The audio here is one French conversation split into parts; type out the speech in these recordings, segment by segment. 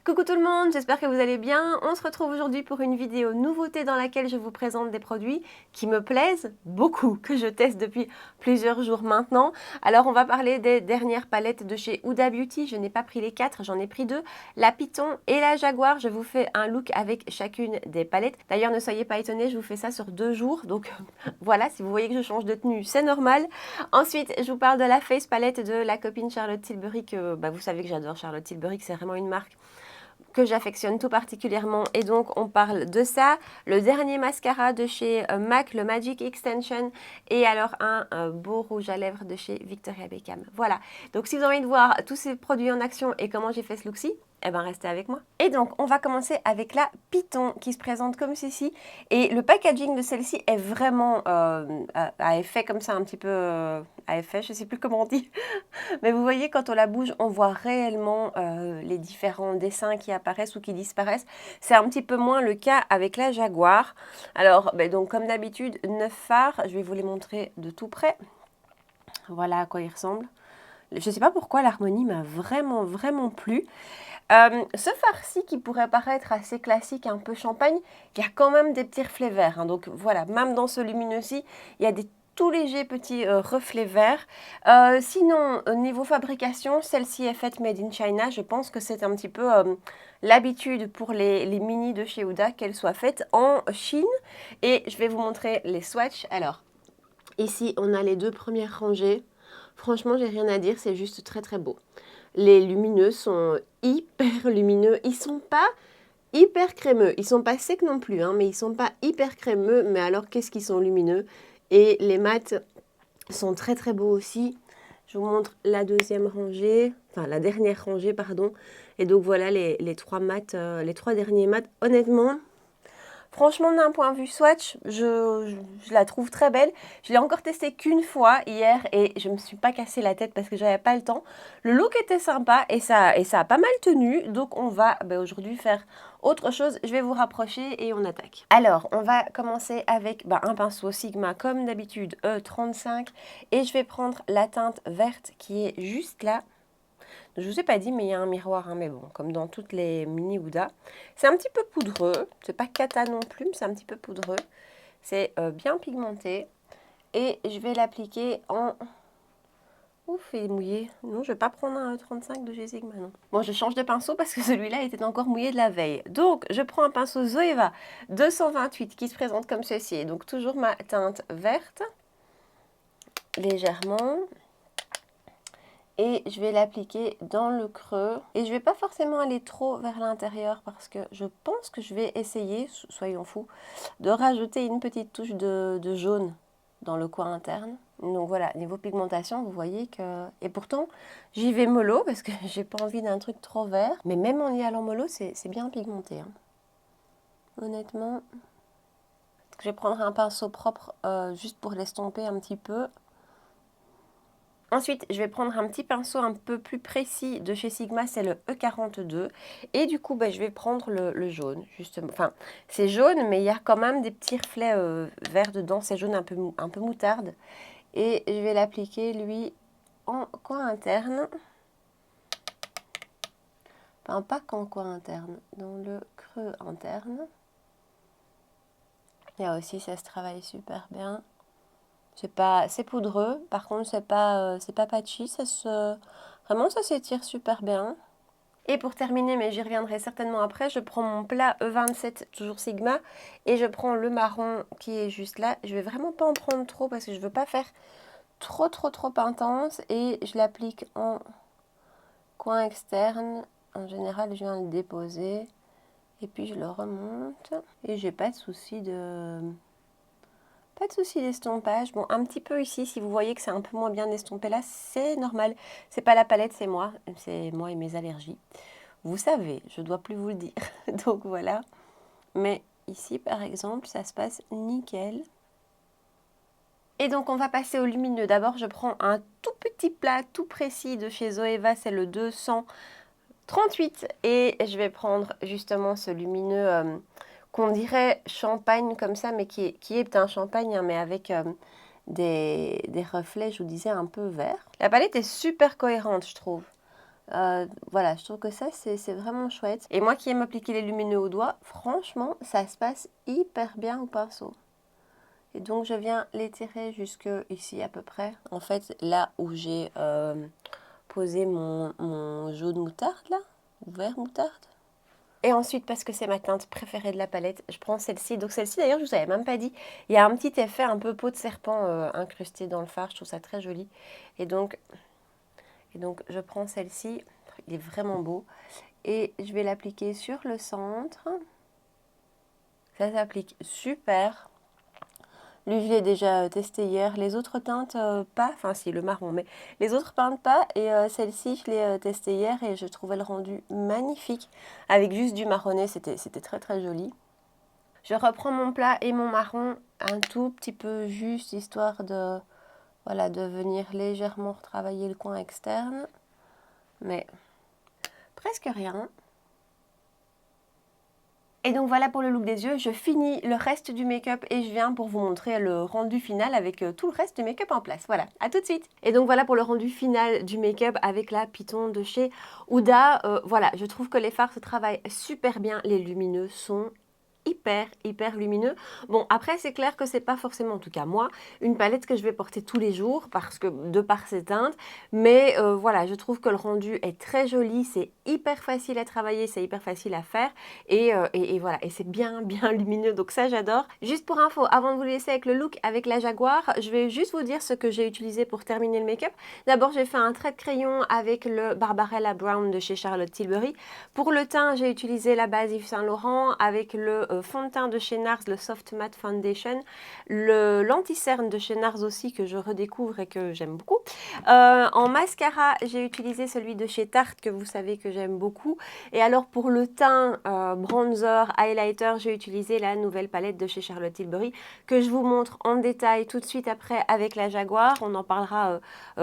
Coucou tout le monde, j'espère que vous allez bien. On se retrouve aujourd'hui pour une vidéo nouveauté dans laquelle je vous présente des produits qui me plaisent beaucoup, que je teste depuis plusieurs jours maintenant. Alors on va parler des dernières palettes de chez Huda Beauty. Je n'ai pas pris les 4, j'en ai pris 2, la Python et la Jaguar. Je vous fais un look avec chacune des palettes. D'ailleurs ne soyez pas étonnés, je vous fais ça sur 2 jours. Donc voilà, si vous voyez que je change de tenue, c'est normal. Ensuite, je vous parle de la Face Palette de la copine Charlotte Tilbury, que vous savez que j'adore Charlotte Tilbury, que c'est vraiment une marque que j'affectionne tout particulièrement, et donc on parle de ça. Le dernier mascara de chez MAC, le Magic Extension, et alors un beau rouge à lèvres de chez Victoria Beckham. Voilà, donc si vous avez envie de voir tous ces produits en action et comment j'ai fait ce look-ci, eh ben restez avec moi. Et donc on va commencer avec la Python qui se présente comme ceci, et le packaging de celle-ci est vraiment à effet comme ça, un petit peu à effet, je sais plus comment on dit. Mais vous voyez, quand on la bouge, on voit réellement les différents dessins qui apparaissent ou qui disparaissent. C'est un petit peu moins le cas avec la Jaguar. Alors, donc comme d'habitude, 9 fards. Je vais vous les montrer de tout près. Voilà à quoi ils ressemblent. Je ne sais pas pourquoi l'harmonie m'a vraiment plu. Ce fard-ci qui pourrait paraître assez classique, un peu champagne, il y a quand même des petits reflets verts. Hein. Donc voilà, même dans ce lumineux-ci, il y a des tout légers petits reflets verts. Sinon, au niveau fabrication, celle-ci est faite made in China. Je pense que c'est un petit peu l'habitude pour les mini de chez Huda qu'elles soient faites en Chine. Et je vais vous montrer les swatchs. Alors, ici, on a les 2 premières rangées. Franchement, j'ai rien à dire, c'est juste très beau. Les lumineux sont hyper lumineux. Ils sont pas hyper crémeux. Ils sont pas secs non plus, hein, mais ils sont pas hyper crémeux. Mais alors, qu'est-ce qu'ils sont lumineux? Et les mats sont très beaux aussi. Je vous montre la deuxième rangée, enfin la dernière rangée, pardon. Et donc voilà les 3 mats, les 3 derniers mats. Honnêtement, franchement, d'un point de vue swatch, je la trouve très belle. Je l'ai encore testée qu'une fois hier et je ne me suis pas cassé la tête parce que j'avais pas le temps. Le look était sympa et ça a pas mal tenu. Donc on va aujourd'hui faire autre chose. Je vais vous rapprocher et on attaque. Alors, on va commencer avec un pinceau Sigma comme d'habitude E35 et je vais prendre la teinte verte qui est juste là. Je ne vous ai pas dit, mais il y a un miroir, hein, mais bon, comme dans toutes les mini Huda. C'est un petit peu poudreux, c'est pas cata non plus, mais c'est un petit peu poudreux. C'est bien pigmenté. Et je vais l'appliquer en... Ouf, il est mouillé. Non, je vais pas prendre un 35 de chez Sigma, non. Bon, je change de pinceau parce que celui-là était encore mouillé de la veille. Donc, je prends un pinceau Zoeva 228 qui se présente comme ceci. Donc, toujours ma teinte verte, légèrement. Et je vais l'appliquer dans le creux. Et je ne vais pas forcément aller trop vers l'intérieur parce que je pense que je vais essayer, soyons fous, de rajouter une petite touche de jaune dans le coin interne. Donc voilà, niveau pigmentation, vous voyez que... Et pourtant, j'y vais mollo parce que j'ai pas envie d'un truc trop vert. Mais même en y allant mollo, c'est bien pigmenté. Hein. Honnêtement, je vais prendre un pinceau propre juste pour l'estomper un petit peu. Ensuite, je vais prendre un petit pinceau un peu plus précis de chez Sigma, c'est le E42. Et du coup, je vais prendre le jaune, justement. Enfin, c'est jaune, mais il y a quand même des petits reflets verts dedans. C'est jaune un peu moutarde. Et je vais l'appliquer, lui, en coin interne. Enfin, pas qu'en coin interne, dans le creux interne. Là aussi, ça se travaille super bien. C'est poudreux, par contre c'est pas patchy, vraiment ça s'étire super bien. Et pour terminer, mais j'y reviendrai certainement après, je prends mon plat E27, toujours Sigma, et je prends le marron qui est juste là. Je vais vraiment pas en prendre trop parce que je veux pas faire trop intense, et je l'applique en coin externe. En général, je viens le déposer, et puis je le remonte, et j'ai pas de souci d'estompage. Bon, un petit peu ici, si vous voyez que c'est un peu moins bien estompé là, c'est normal. C'est pas la palette, c'est moi. C'est moi et mes allergies. Vous savez, je dois plus vous le dire. Donc voilà. Mais ici, par exemple, ça se passe nickel. Et donc, on va passer au lumineux. D'abord, je prends un tout petit plat, tout précis de chez Zoeva. C'est le 238. Et je vais prendre justement ce lumineux... qu'on dirait champagne comme ça, mais qui est un champagne, hein, mais avec des reflets, je vous disais, un peu verts. La palette est super cohérente, je trouve. Voilà, je trouve que ça, c'est vraiment chouette. Et moi qui aime appliquer les lumineux au doigt, franchement, ça se passe hyper bien au pinceau. Et donc, je viens l'étirer jusque ici à peu près. En fait, là où j'ai posé mon jaune moutarde, là, ou vert moutarde. Et ensuite, parce que c'est ma teinte préférée de la palette, je prends celle-ci. Donc celle-ci, d'ailleurs, je vous avais même pas dit, il y a un petit effet un peu peau de serpent incrusté dans le fard. Je trouve ça très joli. Et donc je prends celle-ci. Il est vraiment beau. Et je vais l'appliquer sur le centre. Ça s'applique super. Lui, je l'ai déjà testé hier. Les autres teintes, pas. Enfin, si, le marron, mais les autres teintes, pas. Et celle-ci, je l'ai testée hier et je trouvais le rendu magnifique. Avec juste du marronné, c'était très très joli. Je reprends mon plat et mon marron un tout petit peu juste, histoire de, voilà, de venir légèrement retravailler le coin externe. Mais presque rien. Et donc voilà pour le look des yeux, je finis le reste du make-up et je viens pour vous montrer le rendu final avec tout le reste du make-up en place. Voilà, à tout de suite. Et donc voilà pour le rendu final du make-up avec la Python de chez Huda. Voilà, je trouve que les fards se travaillent super bien, les lumineux sont hyper lumineux. Bon, après c'est clair que c'est pas forcément, en tout cas moi, une palette que je vais porter tous les jours parce que de par ses teintes, mais voilà, je trouve que le rendu est très joli, c'est hyper facile à travailler, c'est hyper facile à faire et voilà, et c'est bien lumineux, donc ça j'adore. Juste pour info, avant de vous laisser avec le look avec la Jaguar, je vais juste vous dire ce que j'ai utilisé pour terminer le make-up. D'abord, j'ai fait un trait de crayon avec le Barbarella Brown de chez Charlotte Tilbury. Pour le teint, j'ai utilisé la base Yves Saint Laurent avec le fond de teint de chez NARS, le Soft Matte Foundation, l'anti-cerne de chez NARS aussi que je redécouvre et que j'aime beaucoup. En mascara, j'ai utilisé celui de chez Tarte que vous savez que j'aime beaucoup. Et alors pour le teint, bronzer, highlighter, j'ai utilisé la nouvelle palette de chez Charlotte Tilbury que je vous montre en détail tout de suite après avec la Jaguar. On en parlera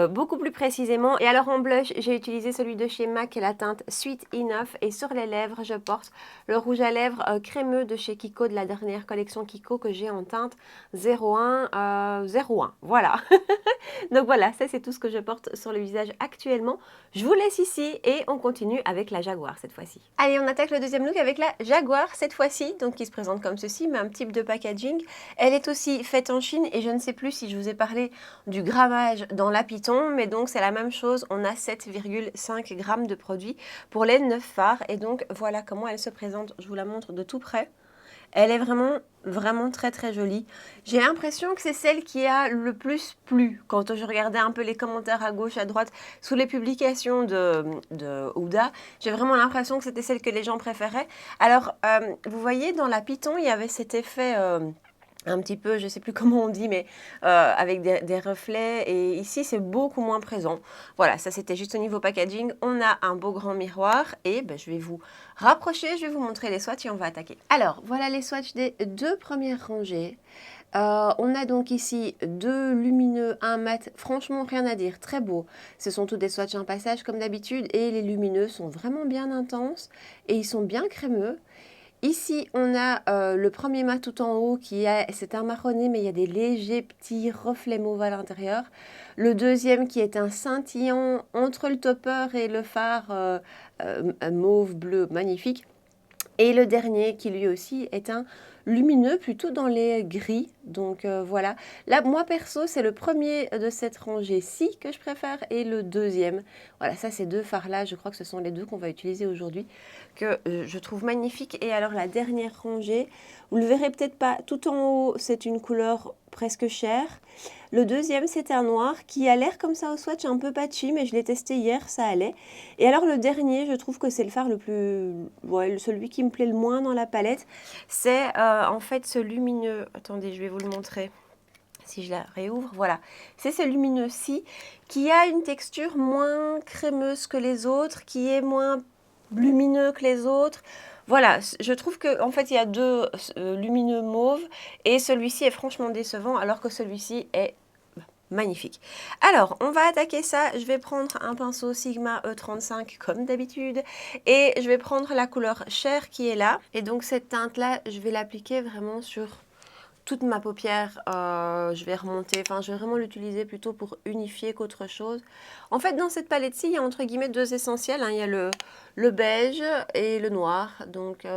beaucoup plus précisément. Et alors en blush, j'ai utilisé celui de chez MAC, la teinte Sweet Enough. Et sur les lèvres, je porte le rouge à lèvres crémeux de chez Kiko, de la dernière collection Kiko que j'ai en teinte 01 01. Voilà. Donc voilà, ça c'est tout ce que je porte sur le visage actuellement. Je vous laisse ici et on continue avec la Jaguar cette fois-ci. Allez, on attaque le deuxième look avec la Jaguar cette fois-ci, donc qui se présente comme ceci, même type de packaging. Elle est aussi faite en Chine et je ne sais plus si je vous ai parlé du grammage dans la Python, mais donc c'est la même chose, on a 7,5 grammes de produit pour les 9 fards et donc voilà comment elle se présente, je vous la montre de tout près. Elle est vraiment très jolie. J'ai l'impression que c'est celle qui a le plus plu quand je regardais un peu les commentaires à gauche, à droite, sous les publications de Huda. J'ai vraiment l'impression que c'était celle que les gens préféraient. Alors, vous voyez, dans la Python, il y avait cet effet... un petit peu, je ne sais plus comment on dit, mais avec des reflets. Et ici, c'est beaucoup moins présent. Voilà, ça c'était juste au niveau packaging. On a un beau grand miroir et ben, je vais vous rapprocher, je vais vous montrer les swatchs et on va attaquer. Alors, voilà les swatchs des deux premières rangées. On a donc ici deux lumineux, un mat, franchement rien à dire, très beau. Ce sont tous des swatchs en passage comme d'habitude et les lumineux sont vraiment bien intenses et ils sont bien crémeux. Ici, on a le premier mat tout en haut c'est un marronné, mais il y a des légers petits reflets mauve à l'intérieur. Le deuxième qui est un scintillant entre le topper et le fard mauve bleu magnifique. Et le dernier qui lui aussi est un lumineux plutôt dans les gris. Donc voilà. Là, moi perso, c'est le premier de cette rangée-ci que je préfère et le deuxième. Voilà, ça ces deux fards-là, je crois que ce sont les deux qu'on va utiliser aujourd'hui, que je trouve magnifiques. Et alors la dernière rangée, vous ne le verrez peut-être pas, tout en haut, c'est une couleur presque chair. Le deuxième, c'est un noir qui a l'air comme ça au swatch un peu patchy, mais je l'ai testé hier, ça allait. Et alors le dernier, je trouve que c'est le fard le plus... Ouais, celui qui me plaît le moins dans la palette. C'est en fait ce lumineux... Attendez, je vais vous le montrer. Si je la réouvre, voilà. C'est ce lumineux-ci qui a une texture moins crémeuse que les autres, qui est moins lumineux que les autres. Voilà, je trouve que en fait il y a deux lumineux mauves et celui-ci est franchement décevant alors que celui-ci est magnifique. Alors, on va attaquer ça. Je vais prendre un pinceau Sigma E35 comme d'habitude et je vais prendre la couleur chair qui est là. Et donc cette teinte-là, je vais l'appliquer vraiment sur toute ma paupière, je vais remonter, enfin je vais vraiment l'utiliser plutôt pour unifier qu'autre chose. En fait, dans cette palette-ci, il y a entre guillemets deux essentiels, hein. Il y a le beige et le noir. Donc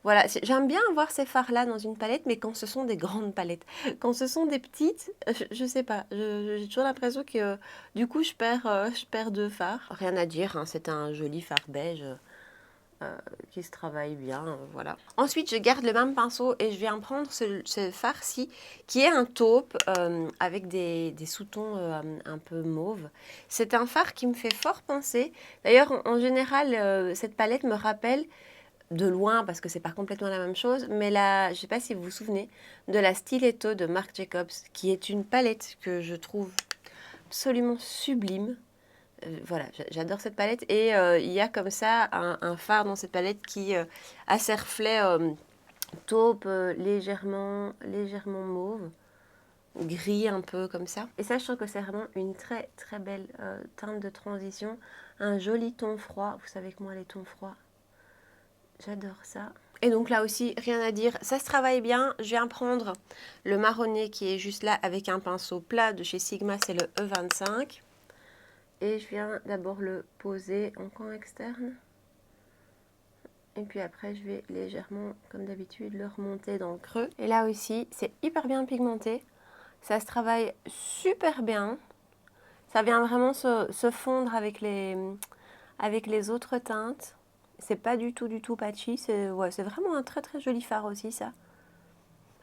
voilà, j'aime bien avoir ces fards-là dans une palette, mais quand ce sont des grandes palettes. Quand ce sont des petites, je sais pas, j'ai toujours l'impression que du coup je perds deux fards. Rien à dire, hein, c'est un joli fard beige. Qui se travaille bien, voilà. Ensuite, je garde le même pinceau et je viens prendre ce fard-ci, qui est un taupe avec des sous-tons un peu mauve. C'est un fard qui me fait fort penser. D'ailleurs, en général, cette palette me rappelle de loin, parce que c'est pas complètement la même chose, mais là, je sais pas si vous vous souvenez, de la Stiletto de Marc Jacobs, qui est une palette que je trouve absolument sublime. Voilà, j'adore cette palette et il y a comme ça un fard dans cette palette qui a ses reflets taupe, légèrement mauve, gris un peu comme ça. Et ça, je trouve que c'est vraiment une très très belle teinte de transition, un joli ton froid. Vous savez que moi les tons froids, j'adore ça. Et donc là aussi, rien à dire, ça se travaille bien. Je viens prendre le marronné qui est juste là avec un pinceau plat de chez Sigma, c'est le E25. Et je viens d'abord le poser en coin externe. Et puis après, je vais légèrement, comme d'habitude, le remonter dans le creux. Et là aussi, c'est hyper bien pigmenté. Ça se travaille super bien. Ça vient vraiment se fondre avec les autres teintes. C'est pas du tout patchy. C'est vraiment un très très joli fard aussi, ça.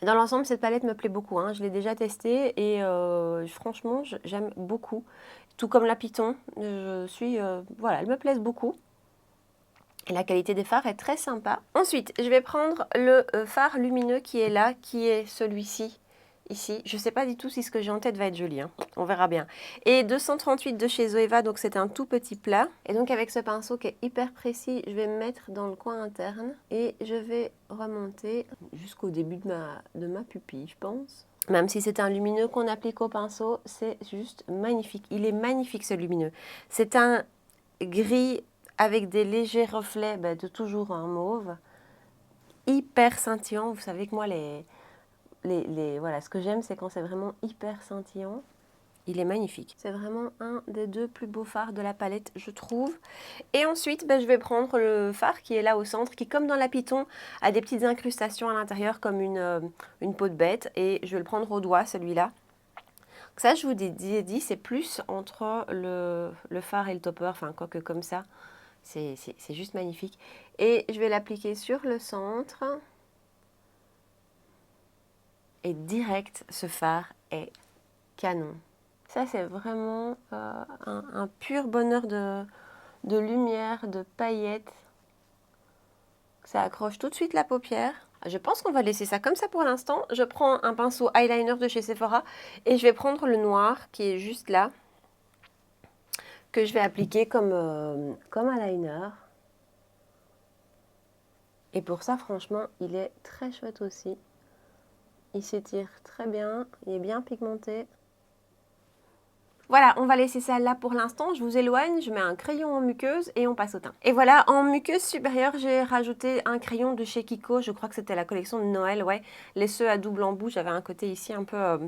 Dans l'ensemble, cette palette me plaît beaucoup, hein. Je l'ai déjà testée et franchement, j'aime beaucoup. Tout comme la Python, voilà, elle me plaise beaucoup. Et la qualité des fards est très sympa. Ensuite, je vais prendre le fard lumineux qui est là, qui est celui-ci, ici. Je ne sais pas du tout si ce que j'ai en tête va être joli, hein. On verra bien. Et 238 de chez Zoeva, donc c'est un tout petit plat. Et donc avec ce pinceau qui est hyper précis, je vais me mettre dans le coin interne et je vais remonter jusqu'au début de ma pupille, je pense. Même si c'est un lumineux qu'on applique au pinceau, c'est juste magnifique. Il est magnifique ce lumineux. C'est un gris avec des légers reflets de toujours un mauve. Hyper scintillant. Vous savez que moi, voilà, ce que j'aime, c'est quand c'est vraiment hyper scintillant. Il est magnifique. C'est vraiment un des deux plus beaux fards de la palette, je trouve. Et ensuite, je vais prendre le fard qui est là au centre, qui, comme dans la Python, a des petites incrustations à l'intérieur, comme une peau de bête. Et je vais le prendre au doigt, celui-là. Ça, je vous ai dit, c'est plus entre le fard et le topper, enfin, quoique comme ça. C'est juste magnifique. Et je vais l'appliquer sur le centre. Et direct, ce fard est canon. Ça, c'est vraiment un pur bonheur de lumière, de paillettes. Ça accroche tout de suite la paupière. Je pense qu'on va laisser ça comme ça pour l'instant. Je prends un pinceau eyeliner de chez Sephora et je vais prendre le noir qui est juste là, que je vais appliquer comme eyeliner. Et pour ça, franchement, il est très chouette aussi. Il s'étire très bien, il est bien pigmenté. Voilà, on va laisser ça là pour l'instant. Je vous éloigne, je mets un crayon en muqueuse et on passe au teint. Et voilà, en muqueuse supérieure, j'ai rajouté un crayon de chez Kiko. Je crois que c'était la collection de Noël, ouais. Les ceux à double embout, j'avais un côté ici un peu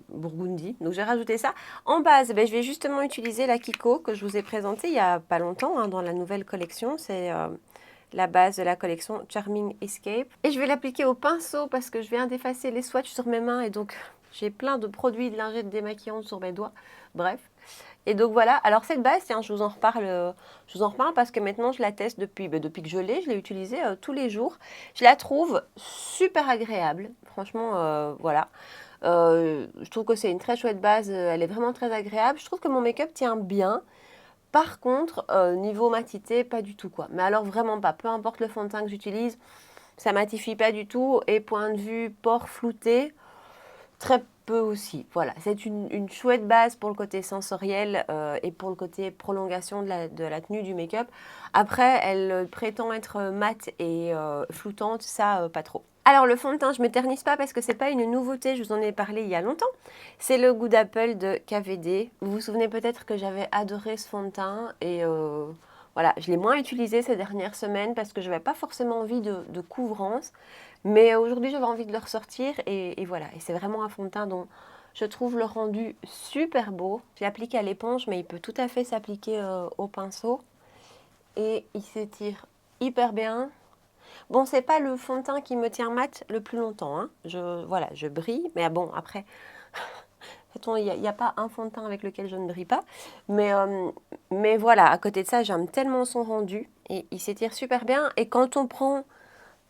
burgundy. Donc j'ai rajouté ça. En base, je vais justement utiliser la Kiko que je vous ai présentée il n'y a pas longtemps hein, dans la nouvelle collection. C'est la base de la collection Charming Escape. Et je vais l'appliquer au pinceau parce que je viens d'effacer les swatchs sur mes mains et donc j'ai plein de produits de lingettes démaquillantes sur mes doigts. Bref. Et donc voilà. Alors cette base, tiens, je vous en reparle parce que maintenant je la teste depuis que je l'ai utilisée tous les jours. Je la trouve super agréable. Franchement, voilà. Je trouve que c'est une très chouette base. Elle est vraiment très agréable. Je trouve que mon make-up tient bien. Par contre, niveau matité, pas du tout quoi. Mais alors vraiment pas. Peu importe le fond de teint que j'utilise, ça matifie pas du tout. Et point de vue pores floutés, très peu aussi. Voilà, c'est une chouette base pour le côté sensoriel et pour le côté prolongation de la tenue du make-up. Après, elle prétend être mate et floutante, ça pas trop. Alors le fond de teint, je ne m'éternise pas parce que c'est pas une nouveauté, je vous en ai parlé il y a longtemps. C'est le Good Apple de KVD. Vous vous souvenez peut-être que j'avais adoré ce fond de teint et Voilà, je l'ai moins utilisé ces dernières semaines parce que je n'avais pas forcément envie de couvrance. Mais aujourd'hui, j'avais envie de le ressortir et voilà. Et c'est vraiment un fond de teint dont je trouve le rendu super beau. J'ai appliqué à l'éponge, mais il peut tout à fait s'appliquer au pinceau. Et il s'étire hyper bien. Bon, c'est pas le fond de teint qui me tient mat le plus longtemps, hein. Voilà, je brille, mais bon, après, il n'y a pas un fond de teint avec lequel je ne brille pas. Mais voilà, à côté de ça, j'aime tellement son rendu et il s'étire super bien. Et quand on prend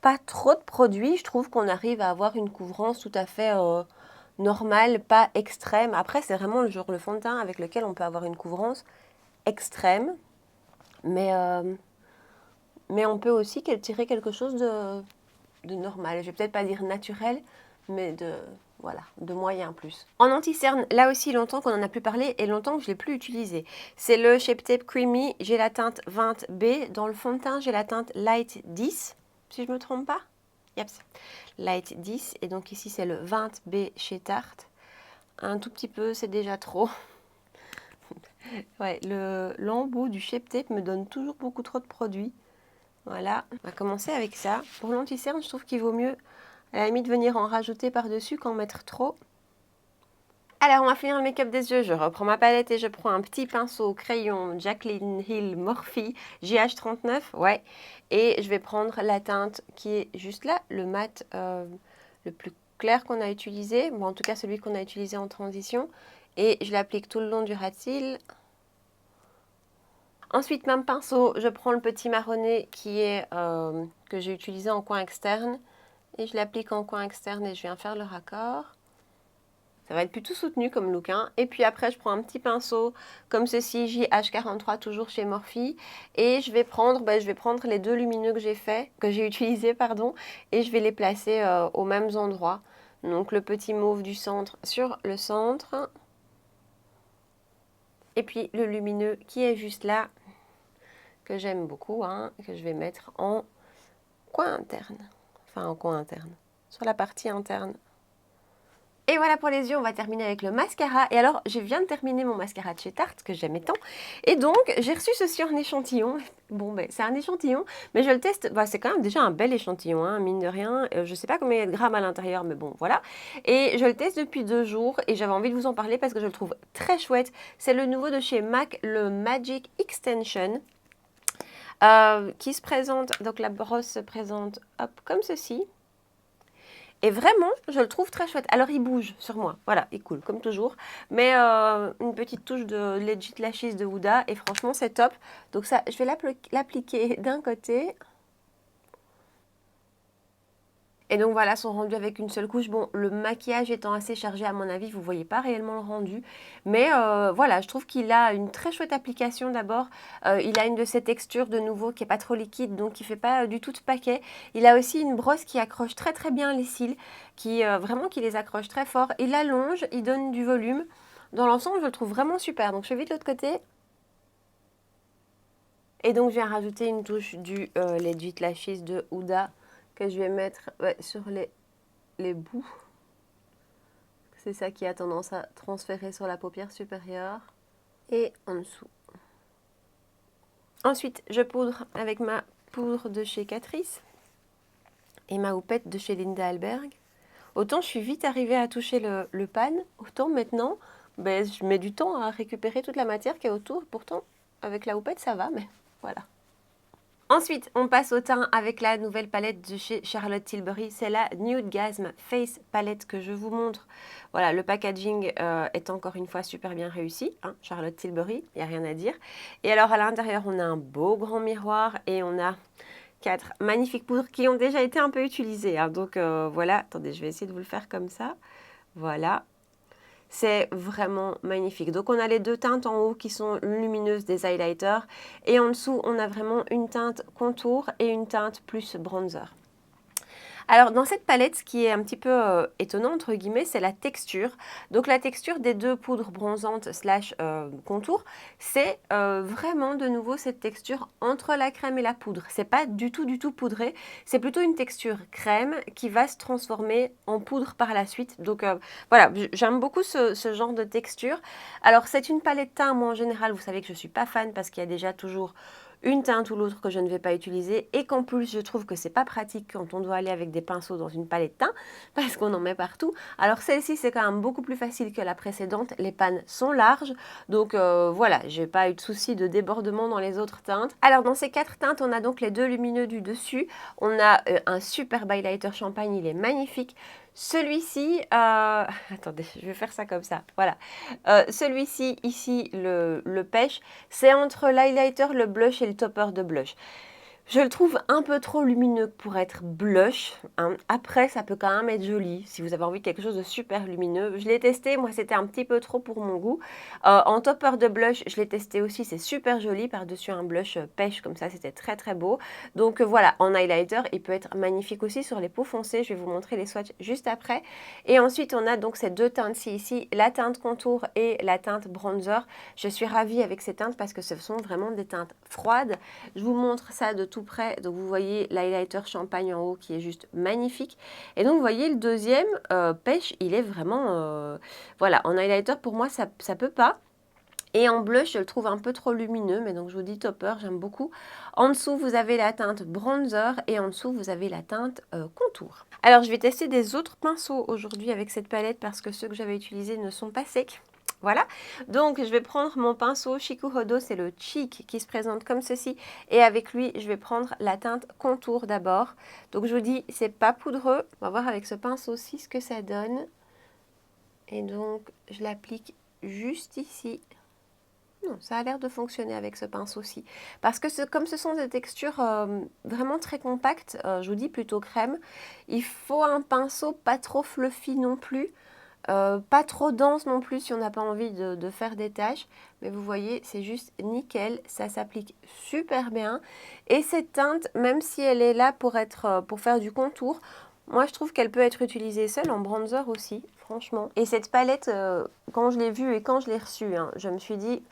pas trop de produits, je trouve qu'on arrive à avoir une couvrance tout à fait normale, pas extrême. Après, c'est vraiment le fond de teint avec lequel on peut avoir une couvrance extrême, mais, mais on peut aussi tirer quelque chose de normal. Je vais peut-être pas dire naturel, mais voilà, de moyen plus. En anti-cerne, là aussi, longtemps qu'on n'en a plus parlé et longtemps que je ne l'ai plus utilisé. C'est le Shape Tape Creamy, j'ai la teinte 20B. Dans le fond de teint, j'ai la teinte Light 10, si je ne me trompe pas. Yep. Light 10, et donc ici, c'est le 20B chez Tarte. Un tout petit peu, c'est déjà trop. Ouais, l'embout du Shape Tape me donne toujours beaucoup trop de produits. Voilà, on va commencer avec ça. Pour l'anti-cerne, je trouve qu'il vaut mieux à la limite venir en rajouter par-dessus qu'en mettre trop. Alors, on va finir le make-up des yeux. Je reprends ma palette et je prends un petit pinceau crayon Jaclyn Hill Morphe GH39. Ouais. Et je vais prendre la teinte qui est juste là, le mat le plus clair qu'on a utilisé. Bon, en tout cas, celui qu'on a utilisé en transition. Et je l'applique tout le long du ras de cils. Ensuite, même pinceau, je prends le petit marronné qui est que j'ai utilisé en coin externe. Et je l'applique en coin externe et je viens faire le raccord. Ça va être plutôt soutenu comme look, hein. Et puis après, je prends un petit pinceau comme ceci, JH43, toujours chez Morphe. Et je vais prendre les deux lumineux que j'ai utilisés, pardon, et je vais les placer aux mêmes endroits. Donc le petit mauve du centre sur le centre. Et puis le lumineux qui est juste là, que j'aime beaucoup, hein, que je vais mettre en coin interne. Enfin, en coin interne, sur la partie interne. Et voilà pour les yeux, on va terminer avec le mascara. Et alors, je viens de terminer mon mascara de chez Tarte, que j'aimais tant. Et donc, j'ai reçu ceci en échantillon. Bon, ben, c'est un échantillon, mais je le teste. Bah, c'est quand même déjà un bel échantillon, hein, mine de rien. Je ne sais pas combien il y a de grammes à l'intérieur, mais bon, voilà. Et je le teste depuis 2 jours et j'avais envie de vous en parler parce que je le trouve très chouette. C'est le nouveau de chez MAC, le Magic Extension. Qui se présente, donc la brosse se présente, hop, comme ceci. Et vraiment, je le trouve très chouette. Alors, il bouge sur moi. Voilà, il coule, comme toujours. Mais une petite touche de Legit Lashes de Huda. Et franchement, c'est top. Donc ça, je vais l'appliquer d'un côté. Et donc voilà, son rendu avec une seule couche. Bon, le maquillage étant assez chargé, à mon avis, vous ne voyez pas réellement le rendu. Mais voilà, je trouve qu'il a une très chouette application d'abord. Il a une de ces textures de nouveau qui n'est pas trop liquide, donc qui ne fait pas du tout de paquet. Il a aussi une brosse qui accroche très très bien les cils, vraiment qui les accroche très fort. Il allonge, il donne du volume. Dans l'ensemble, je le trouve vraiment super. Donc je fais vite l'autre côté. Et donc je viens rajouter une touche du Legit Lashes de Huda que je vais mettre sur les bouts. C'est ça qui a tendance à transférer sur la paupière supérieure et en dessous. Ensuite, je poudre avec ma poudre de chez Catrice et ma houppette de chez Linda Alberg. Autant je suis vite arrivée à toucher le pan, autant maintenant, je mets du temps à récupérer toute la matière qui est autour. Pourtant, avec la houppette, ça va, mais voilà. Ensuite, on passe au teint avec la nouvelle palette de chez Charlotte Tilbury. C'est la Nude Gasm Face Palette que je vous montre. Voilà, le packaging est encore une fois super bien réussi, hein, Charlotte Tilbury, il n'y a rien à dire. Et alors à l'intérieur, on a un beau grand miroir et on a 4 magnifiques poudres qui ont déjà été un peu utilisées, hein. Donc voilà, attendez, je vais essayer de vous le faire comme ça. Voilà. C'est vraiment magnifique. Donc, on a les deux teintes en haut qui sont lumineuses des highlighters. Et en dessous, on a vraiment une teinte contour et une teinte plus bronzer. Alors, dans cette palette, ce qui est un petit peu étonnant, entre guillemets, c'est la texture. Donc, la texture des deux poudres bronzantes slash contour, c'est vraiment de nouveau cette texture entre la crème et la poudre. C'est pas du tout poudré. C'est plutôt une texture crème qui va se transformer en poudre par la suite. Donc, voilà, j'aime beaucoup ce genre de texture. Alors, c'est une palette teint. Moi, en général, vous savez que je ne suis pas fan parce qu'il y a déjà toujours une teinte ou l'autre que je ne vais pas utiliser et qu'en plus je trouve que c'est pas pratique quand on doit aller avec des pinceaux dans une palette teint parce qu'on en met partout. Alors celle-ci c'est quand même beaucoup plus facile que la précédente, les pannes sont larges, donc voilà, j'ai pas eu de souci de débordement dans les autres teintes. Alors dans ces 4 teintes, on a donc les deux lumineux du dessus, on a un super highlighter champagne, il est magnifique. Celui-ci, attendez, je vais faire ça comme ça, voilà. Celui-ci, ici, le pêche, c'est entre l'highlighter, le blush et le topper de blush. Je le trouve un peu trop lumineux pour être blush, hein. Après, ça peut quand même être joli si vous avez envie de quelque chose de super lumineux. Je l'ai testé, moi c'était un petit peu trop pour mon goût. En topper de blush, je l'ai testé aussi, c'est super joli par-dessus un blush pêche comme ça, c'était très très beau. Donc voilà, en highlighter, il peut être magnifique aussi sur les peaux foncées. Je vais vous montrer les swatchs juste après. Et ensuite, on a donc ces deux teintes-ci ici, la teinte contour et la teinte bronzer. Je suis ravie avec ces teintes parce que ce sont vraiment des teintes froides. Je vous montre ça de tout près, donc vous voyez l'highlighter champagne en haut qui est juste magnifique. Et donc vous voyez le deuxième, pêche, il est vraiment, voilà, en highlighter pour moi ça peut pas. Et en blush, je le trouve un peu trop lumineux, mais donc je vous dis topper, j'aime beaucoup. En dessous, vous avez la teinte bronzer et en dessous, vous avez la teinte contour. Alors, je vais tester des autres pinceaux aujourd'hui avec cette palette parce que ceux que j'avais utilisés ne sont pas secs. Voilà, donc je vais prendre mon pinceau Shikuhodo, c'est le Cheek qui se présente comme ceci. Et avec lui, je vais prendre la teinte contour d'abord. Donc je vous dis, c'est pas poudreux. On va voir avec ce pinceau-ci ce que ça donne. Et donc, je l'applique juste ici. Non, ça a l'air de fonctionner avec ce pinceau-ci. Parce que comme ce sont des textures vraiment très compactes, je vous dis plutôt crème, il faut un pinceau pas trop fluffy non plus. Pas trop dense non plus si on n'a pas envie de faire des taches. Mais vous voyez, c'est juste nickel. Ça s'applique super bien. Et cette teinte, même si elle est là pour faire du contour, moi je trouve qu'elle peut être utilisée seule en bronzer aussi, franchement. Et cette palette, quand je l'ai vue et quand je l'ai reçue, hein, je me suis dit,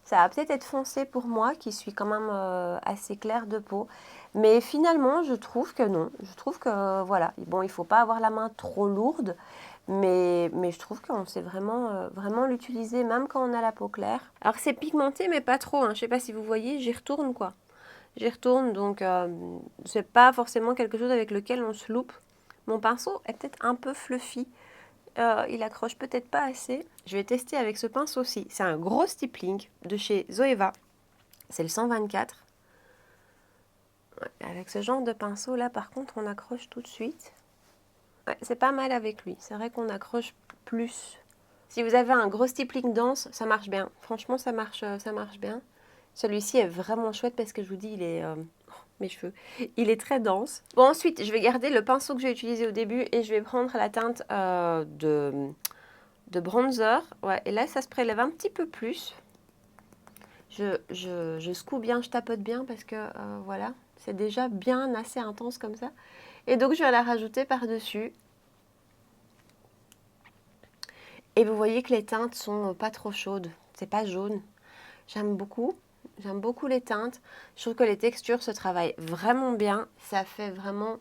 ça va peut-être être foncé pour moi qui suis quand même assez claire de peau. Mais finalement, je trouve que non. Je trouve que voilà. Bon, il ne faut pas avoir la main trop lourde. Mais je trouve qu'on sait vraiment l'utiliser même quand on a la peau claire. Alors c'est pigmenté mais pas trop, hein. Je ne sais pas si vous voyez, j'y retourne quoi. J'y retourne donc c'est pas forcément quelque chose avec lequel on se loupe. Mon pinceau est peut-être un peu fluffy. Il accroche peut-être pas assez. Je vais tester avec ce pinceau-ci. C'est un gros stippling de chez Zoeva. C'est le 124. Ouais, avec ce genre de pinceau là par contre on accroche tout de suite. Ouais, c'est pas mal avec lui. C'est vrai qu'on accroche plus. Si vous avez un gros stippling dense, ça marche bien. Franchement, ça marche bien. Celui-ci est vraiment chouette parce que je vous dis, il est... mes cheveux. Il est très dense. Bon, ensuite, je vais garder le pinceau que j'ai utilisé au début et je vais prendre la teinte de bronzer. Ouais, et là, ça se prélève un petit peu plus. Je secoue bien, je tapote bien parce que, voilà, c'est déjà bien assez intense comme ça. Et donc, je vais la rajouter par-dessus. Et vous voyez que les teintes sont pas trop chaudes. C'est pas jaune. J'aime beaucoup. J'aime beaucoup les teintes. Je trouve que les textures se travaillent vraiment bien. Ça fait vraiment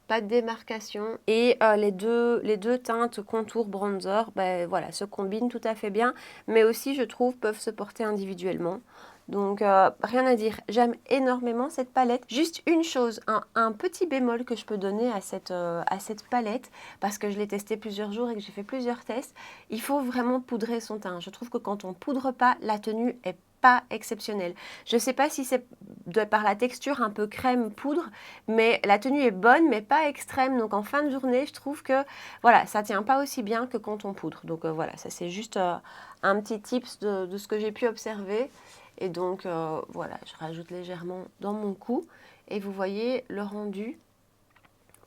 pas de démarcation. Et les deux teintes contour bronzer, ben, voilà, se combinent tout à fait bien. Mais aussi, je trouve, peuvent se porter individuellement. Donc, rien à dire. J'aime énormément cette palette. Juste une chose, un petit bémol que je peux donner à cette palette, parce que je l'ai testée plusieurs jours et que j'ai fait plusieurs tests, il faut vraiment poudrer son teint. Je trouve que quand on poudre pas, la tenue est pas exceptionnelle. Je ne sais pas si c'est par la texture un peu crème poudre, mais la tenue est bonne, mais pas extrême. Donc en fin de journée, je trouve que voilà, ça tient pas aussi bien que quand on poudre. Donc voilà, ça c'est juste un petit tips de ce que j'ai pu observer. Et donc, voilà, je rajoute légèrement dans mon cou. Et vous voyez le rendu.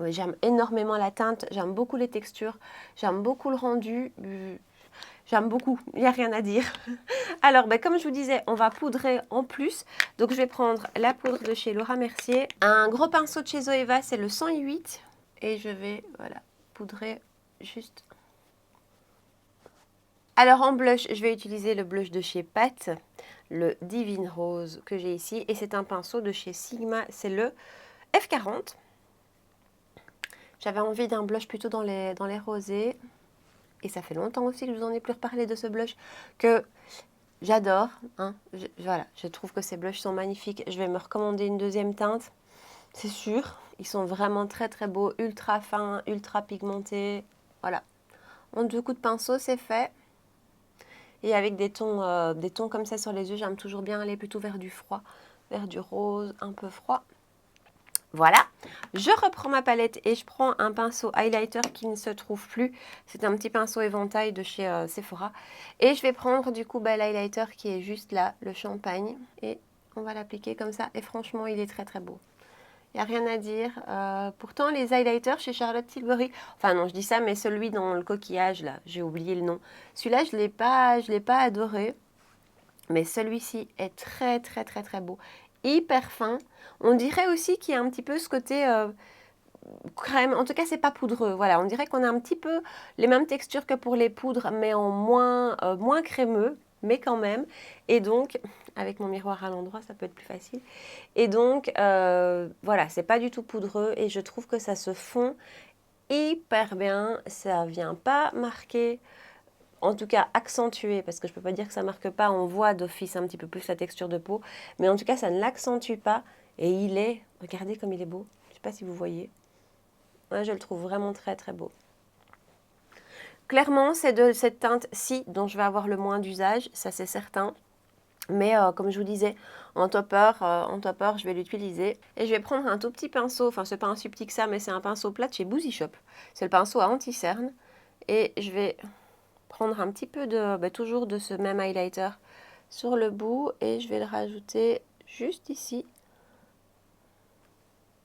Oui, j'aime énormément la teinte, j'aime beaucoup les textures, j'aime beaucoup le rendu. J'aime beaucoup, il n'y a rien à dire. Alors, ben, comme je vous disais, on va poudrer en plus. Donc, je vais prendre la poudre de chez Laura Mercier. Un gros pinceau de chez Zoeva, c'est le 108. Et je vais, voilà, poudrer juste. Alors, en blush, je vais utiliser le blush de chez Pat, le Divine Rose que j'ai ici. Et c'est un pinceau de chez Sigma, c'est le F40. J'avais envie d'un blush plutôt dans les rosés. Et ça fait longtemps aussi que je vous en ai plus reparlé de ce blush, que J'adore, hein. Voilà, je trouve que ces blushs sont magnifiques. Je vais me recommander une deuxième teinte, c'est sûr. Ils sont vraiment très très beaux, ultra fins, ultra pigmentés. Voilà. En 2 coups de pinceau, c'est fait. Et avec des tons comme ça sur les yeux, j'aime toujours bien aller plutôt vers du froid, vers du rose un peu froid. Voilà, je reprends ma palette et je prends un pinceau highlighter qui ne se trouve plus. C'est un petit pinceau éventail de chez Sephora. Et je vais prendre du coup l'highlighter qui est juste là, le champagne. Et on va l'appliquer comme ça. Et franchement, il est très très beau. Il n'y a rien à dire. Pourtant, les highlighters chez Charlotte Tilbury, enfin non, je dis ça, mais celui dans le coquillage, là, j'ai oublié le nom. Celui-là, je l'ai pas adoré. Mais celui-ci est très, très, très, très beau. Hyper fin. On dirait aussi qu'il y a un petit peu ce côté crème. En tout cas, c'est pas poudreux. Voilà, on dirait qu'on a un petit peu les mêmes textures que pour les poudres, mais en moins crémeux, mais quand même. Et donc, avec mon miroir à l'endroit, ça peut être plus facile. Et donc, voilà, c'est pas du tout poudreux et je trouve que ça se fond hyper bien. Ça vient pas marquer, en tout cas accentuer, parce que je peux pas dire que ça marque pas, on voit d'office un petit peu plus la texture de peau, mais en tout cas, ça ne l'accentue pas. Et il est, regardez comme il est beau. Je sais pas si vous voyez. Moi, je le trouve vraiment très très beau. Clairement, c'est de cette teinte-ci dont je vais avoir le moins d'usage, ça c'est certain. Mais comme je vous disais, en topper, je vais l'utiliser. Et je vais prendre un tout petit pinceau, enfin c'est pas un si petit que ça, mais c'est un pinceau plat de chez Boozy Shop. C'est le pinceau à anti-cerne. Et je vais prendre un petit peu de, toujours de ce même highlighter sur le bout. Et je vais le rajouter juste ici.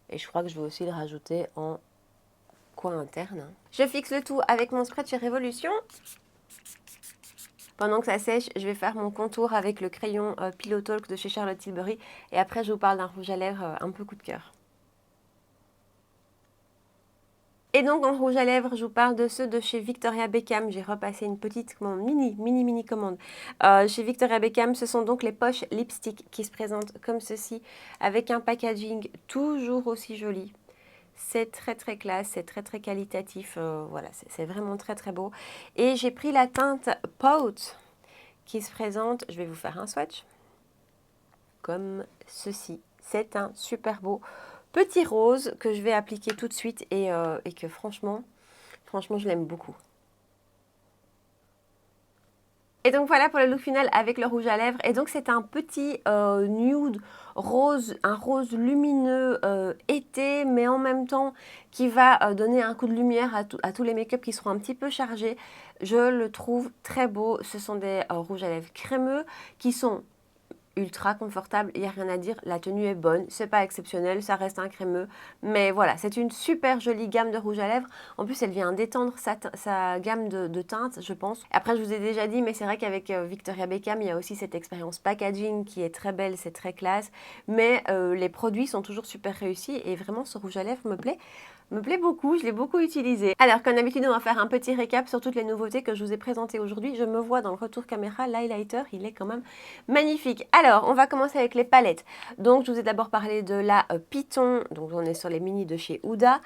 Et je crois que je vais aussi le rajouter en coin interne. Je fixe le tout avec mon spray de chez Révolution. Pendant que ça sèche, je vais faire mon contour avec le crayon Pillow Talk de chez Charlotte Tilbury. Et après, je vous parle d'un rouge à lèvres un peu coup de cœur. Et donc, en rouge à lèvres, je vous parle de ceux de chez Victoria Beckham. J'ai repassé une petite commande, mini commande. Chez Victoria Beckham, ce sont donc les poches lipstick qui se présentent comme ceci, avec un packaging toujours aussi joli. C'est très très classe, c'est très très qualitatif, voilà, c'est vraiment très très beau. Et j'ai pris la teinte Pout qui se présente, je vais vous faire un swatch, comme ceci. C'est un super beau petit rose que je vais appliquer tout de suite et que franchement, je l'aime beaucoup. Et donc voilà pour le look final avec le rouge à lèvres. Et donc c'est un petit nude rose, un rose lumineux été, mais en même temps qui va donner un coup de lumière à tous les make-up qui seront un petit peu chargés. Je le trouve très beau. Ce sont des rouges à lèvres crémeux qui sont ultra confortable, il n'y a rien à dire, la tenue est bonne, c'est pas exceptionnel, ça reste un crémeux, mais voilà, c'est une super jolie gamme de rouge à lèvres. En plus, elle vient d'étendre sa gamme de teintes, je pense. Après, je vous ai déjà dit, mais c'est vrai qu'avec Victoria Beckham, il y a aussi cette expérience packaging qui est très belle, c'est très classe, mais les produits sont toujours super réussis et vraiment, ce rouge à lèvres me plaît beaucoup, je l'ai beaucoup utilisé. Alors, comme d'habitude, on va faire un petit récap sur toutes les nouveautés que je vous ai présentées aujourd'hui. Je me vois dans le retour caméra, l'highlighter, il est quand même magnifique. Alors, on va commencer avec les palettes. Donc, je vous ai d'abord parlé de la Python, donc on est sur les mini de chez Huda.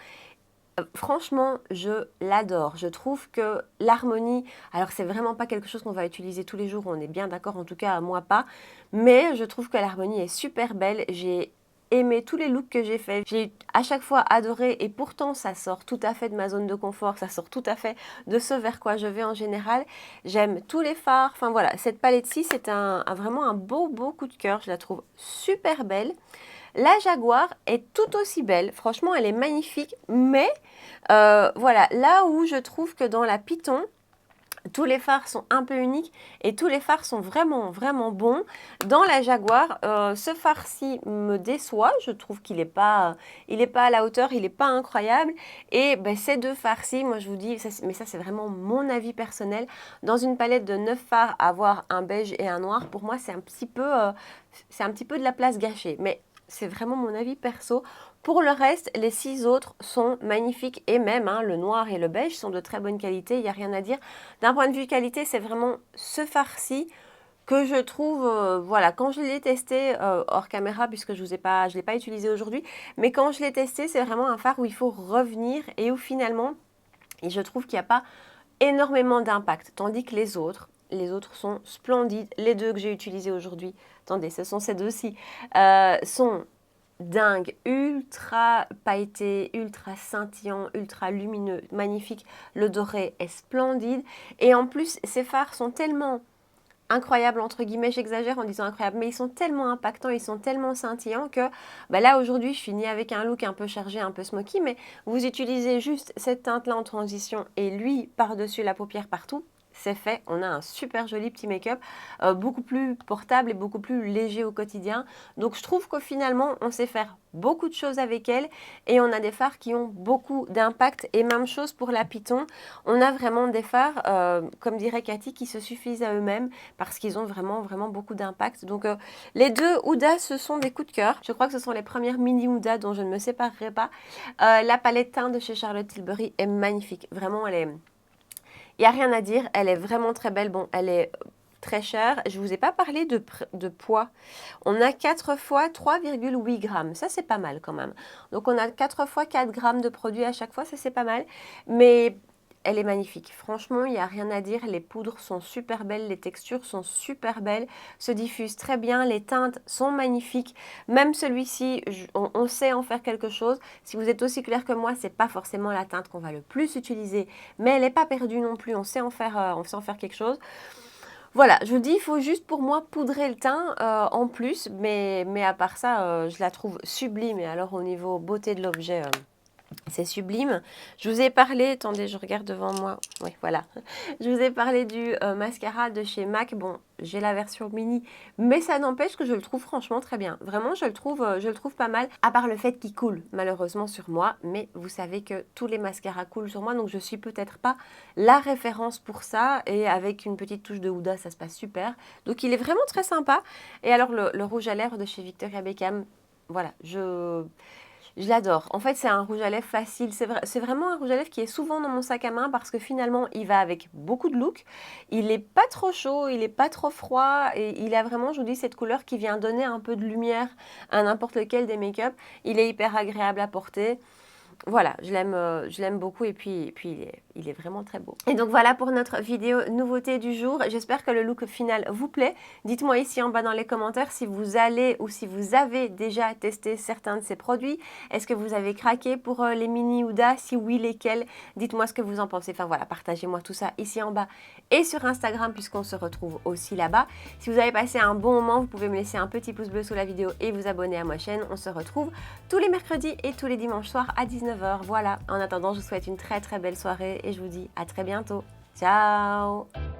Franchement, je l'adore. Je trouve que l'harmonie, alors c'est vraiment pas quelque chose qu'on va utiliser tous les jours, on est bien d'accord, en tout cas moi pas, mais je trouve que l'harmonie est super belle. J'ai aimé tous les looks que j'ai fait. J'ai à chaque fois adoré et pourtant ça sort tout à fait de ma zone de confort, ça sort tout à fait de ce vers quoi je vais en général. J'aime tous les fards, enfin voilà, cette palette-ci c'est vraiment un beau coup de cœur, je la trouve super belle. La Jaguar est tout aussi belle, franchement elle est magnifique, mais voilà, là où je trouve que dans la Python, tous les fards sont un peu uniques et tous les fards sont vraiment bons. Dans la Jaguar, ce fard-ci me déçoit. Je trouve qu'il n'est pas à la hauteur, il n'est pas incroyable. Et ces deux fards-ci, moi je vous dis, mais ça c'est vraiment mon avis personnel. Dans une palette de 9 fards, avoir un beige et un noir, pour moi c'est un petit peu de la place gâchée. Mais c'est vraiment mon avis perso. Pour le reste, les 6 autres sont magnifiques et même le noir et le beige sont de très bonne qualité, il n'y a rien à dire. D'un point de vue qualité, c'est vraiment ce fard-ci que je trouve, voilà, quand je l'ai testé hors caméra, puisque je ne l'ai pas utilisé aujourd'hui, mais quand je l'ai testé, c'est vraiment un fard où il faut revenir et où finalement, je trouve qu'il n'y a pas énormément d'impact, tandis que les autres, les autres sont splendides. Les deux que j'ai utilisés aujourd'hui, attendez, ce sont ces deux-ci, sont dingues, ultra pailletés, ultra scintillants, ultra lumineux, magnifiques. Le doré est splendide. Et en plus, ces fards sont tellement incroyables, entre guillemets, j'exagère en disant incroyables, mais ils sont tellement impactants, ils sont tellement scintillants que là aujourd'hui je finis avec un look un peu chargé, un peu smoky, mais vous utilisez juste cette teinte là en transition et lui par-dessus la paupière partout, c'est fait, on a un super joli petit make-up, beaucoup plus portable et beaucoup plus léger au quotidien. Donc je trouve que finalement on sait faire beaucoup de choses avec elle et on a des fards qui ont beaucoup d'impact. Et même chose pour la Python, on a vraiment des fards, comme dirait Cathy, qui se suffisent à eux-mêmes parce qu'ils ont vraiment beaucoup d'impact. Donc les deux Huda, ce sont des coups de cœur. Je crois que ce sont les premières mini Huda dont je ne me séparerai pas. La palette teint de chez Charlotte Tilbury est magnifique, vraiment elle est... Il n'y a rien à dire, elle est vraiment très belle. Bon, elle est très chère. Je ne vous ai pas parlé de poids. On a 4 fois 3,8 grammes. Ça, c'est pas mal quand même. Donc, on a 4 fois 4 grammes de produit à chaque fois. Ça, c'est pas mal. Mais elle est magnifique. Franchement, il n'y a rien à dire. Les poudres sont super belles. Les textures sont super belles. Se diffusent très bien. Les teintes sont magnifiques. Même celui-ci, on sait en faire quelque chose. Si vous êtes aussi clair que moi, c'est pas forcément la teinte qu'on va le plus utiliser. Mais elle n'est pas perdue non plus. On sait en faire quelque chose. Voilà, je vous dis, il faut juste pour moi poudrer le teint en plus. Mais à part ça, je la trouve sublime. Et alors, au niveau beauté de l'objet... c'est sublime. Je vous ai parlé, attendez, je regarde devant moi. Oui, voilà. Je vous ai parlé du mascara de chez MAC. Bon, j'ai la version mini, mais ça n'empêche que je le trouve franchement très bien. Vraiment, je le trouve pas mal. À part le fait qu'il coule, malheureusement, sur moi. Mais vous savez que tous les mascaras coulent sur moi, donc je suis peut-être pas la référence pour ça. Et avec une petite touche de Huda, ça se passe super. Donc, il est vraiment très sympa. Et alors, le rouge à lèvres de chez Victoria Beckham, voilà, je l'adore. En fait, c'est un rouge à lèvres facile. C'est vraiment un rouge à lèvres qui est souvent dans mon sac à main parce que finalement, il va avec beaucoup de look. Il n'est pas trop chaud, il n'est pas trop froid et il a vraiment, je vous dis, cette couleur qui vient donner un peu de lumière à n'importe lequel des make-up. Il est hyper agréable à porter. Voilà, je l'aime beaucoup et puis il est vraiment très beau. Et donc voilà pour notre vidéo nouveauté du jour. J'espère que le look final vous plaît. Dites-moi ici en bas dans les commentaires si vous allez ou si vous avez déjà testé certains de ces produits. Est-ce que vous avez craqué pour les mini Huda? Si oui, lesquels? Dites-moi ce que vous en pensez. Enfin voilà, partagez-moi tout ça ici en bas et sur Instagram puisqu'on se retrouve aussi là-bas. Si vous avez passé un bon moment, vous pouvez me laisser un petit pouce bleu sous la vidéo et vous abonner à ma chaîne. On se retrouve tous les mercredis et tous les dimanches soirs à 19h. Voilà, en attendant, je vous souhaite une très belle soirée et je vous dis à très bientôt. Ciao!